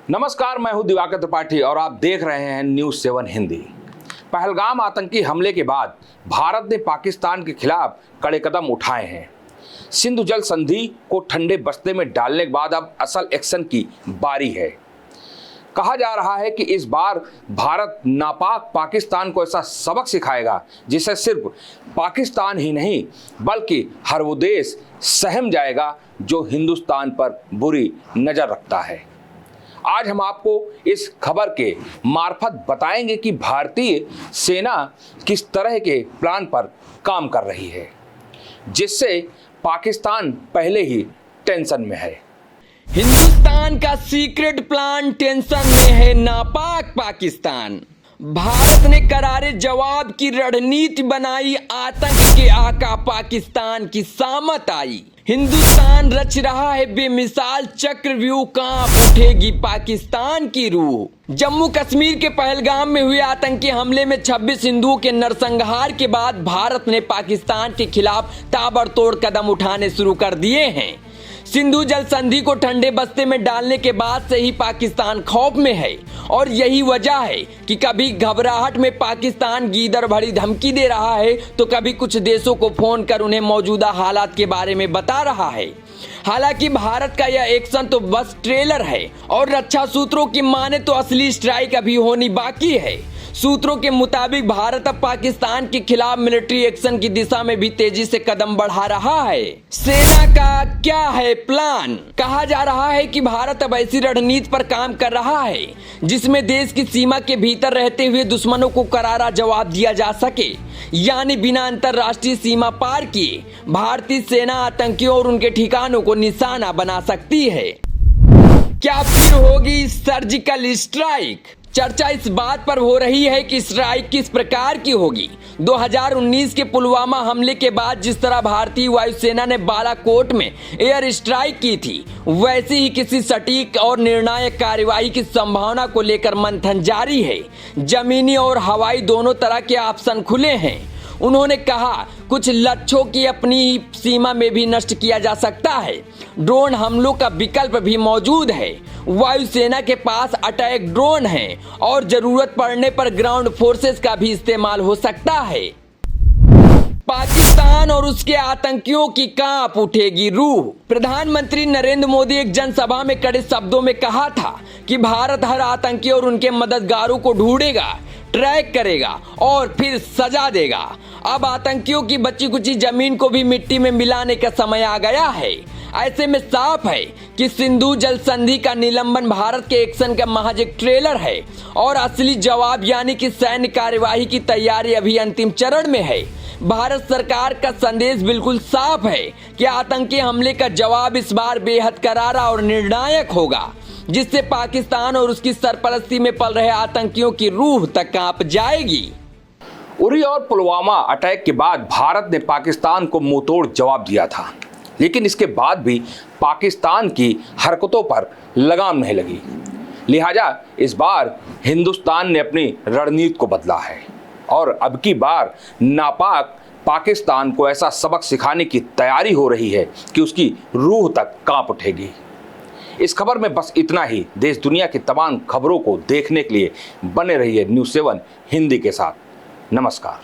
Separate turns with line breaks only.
नमस्कार, मैं हूं दिवाकर त्रिपाठी और आप देख रहे हैं न्यूज़ 7 हिंदी। पहलगाम आतंकी हमले के बाद भारत ने पाकिस्तान के खिलाफ कड़े कदम उठाए हैं। सिंधु जल संधि को ठंडे बस्ते में डालने के बाद अब असल एक्शन की बारी है। कहा जा रहा है कि इस बार भारत नापाक पाकिस्तान को ऐसा सबक सिखाएगा जिसे सिर्फ पाकिस्तान ही नहीं बल्कि हर वो देश सहम जाएगा जो हिंदुस्तान पर बुरी नज़र रखता है। आज हम आपको इस खबर के मार्फत बताएंगे कि भारतीय सेना किस तरह के प्लान पर काम कर रही है जिससे पाकिस्तान पहले ही टेंशन में है।
हिंदुस्तान का सीक्रेट प्लान टेंशन में है। नापाक पाकिस्तान। भारत ने करारे जवाब की रणनीति बनाई। आतंक के आका पाकिस्तान की सामत आई। हिंदुस्तान रच रहा है बेमिसाल चक्रव्यूह। कांप उठेगी पाकिस्तान की रूह। जम्मू कश्मीर के पहलगाम में हुए आतंकी हमले में 26 हिंदुओं के नरसंहार के बाद भारत ने पाकिस्तान के खिलाफ ताबड़तोड़ कदम उठाने शुरू कर दिए हैं। सिंधु जल संधि को ठंडे बस्ते में डालने के बाद से ही पाकिस्तान खौफ में है और यही वजह है कि कभी घबराहट में पाकिस्तान गीदड़ भरी धमकी दे रहा है तो कभी कुछ देशों को फोन कर उन्हें मौजूदा हालात के बारे में बता रहा है। हालांकि भारत का यह एक्शन तो बस ट्रेलर है और रक्षा सूत्रों की माने तो असली स्ट्राइक अभी होनी बाकी है। सूत्रों के मुताबिक भारत अब पाकिस्तान के खिलाफ मिलिट्री एक्शन की दिशा में भी तेजी से कदम बढ़ा रहा है। सेना का क्या है प्लान? कहा जा रहा है कि भारत अब ऐसी रणनीति पर काम कर रहा है जिसमें देश की सीमा के भीतर रहते हुए दुश्मनों को करारा जवाब दिया जा सके, यानी बिना अंतरराष्ट्रीय सीमा पार किए भारतीय सेना आतंकियों और उनके ठिकानों को निशाना बना सकती है। क्या फिर होगी सर्जिकल स्ट्राइक? चर्चा इस बात पर हो रही है कि स्ट्राइक किस प्रकार की होगी। 2019 के पुलवामा हमले के बाद जिस तरह भारतीय वायुसेना ने बालाकोट में एयर स्ट्राइक की थी, वैसे ही किसी सटीक और निर्णायक कार्रवाई की संभावना को लेकर मंथन जारी है। जमीनी और हवाई दोनों तरह के ऑप्शन खुले हैं। उन्होंने कहा कुछ लक्ष्यों की अपनी सीमा में भी नष्ट किया जा सकता है। ड्रोन हमलों का विकल्प भी मौजूद है। वायुसेना के पास अटैक ड्रोन है और जरूरत पड़ने पर ग्राउंड फोर्सेस का भी इस्तेमाल हो सकता है। पाकिस्तान और उसके आतंकियों की कांप उठेगी रूह। प्रधानमंत्री नरेंद्र मोदी एक जनसभा में कड़े शब्दों में कहा था कि भारत हर आतंकी और उनके मददगारों को ढूंढेगा, ट्रैक करेगा और फिर सजा देगा। अब आतंकियों की बची कुची जमीन को भी मिट्टी में मिलाने का समय आ गया है। ऐसे में साफ है कि सिंधु जल संधि का निलंबन भारत के एक्शन का महज एक ट्रेलर है और असली जवाब यानी कि सैन्य कार्यवाही की तैयारी अभी अंतिम चरण में है। भारत सरकार का संदेश बिल्कुल साफ है कि आतंकी हमले का जवाब इस बार बेहद करारा और निर्णायक होगा जिससे पाकिस्तान और उसकी सरपरस्ती में पल रहे आतंकियों की रूह तक कांप जाएगी।
उरी और पुलवामा अटैक के बाद भारत ने पाकिस्तान को मुंहतोड़ जवाब दिया था, लेकिन इसके बाद भी पाकिस्तान की हरकतों पर लगाम नहीं लगी। लिहाजा इस बार हिंदुस्तान ने अपनी रणनीति को बदला है और अब की बार नापाक पाकिस्तान को ऐसा सबक सिखाने की तैयारी हो रही है कि उसकी रूह तक कांप उठेगी। इस खबर में बस इतना ही। देश दुनिया की तमाम खबरों को देखने के लिए बने रहिए न्यूज़ 7 हिंदी के साथ। नमस्कार।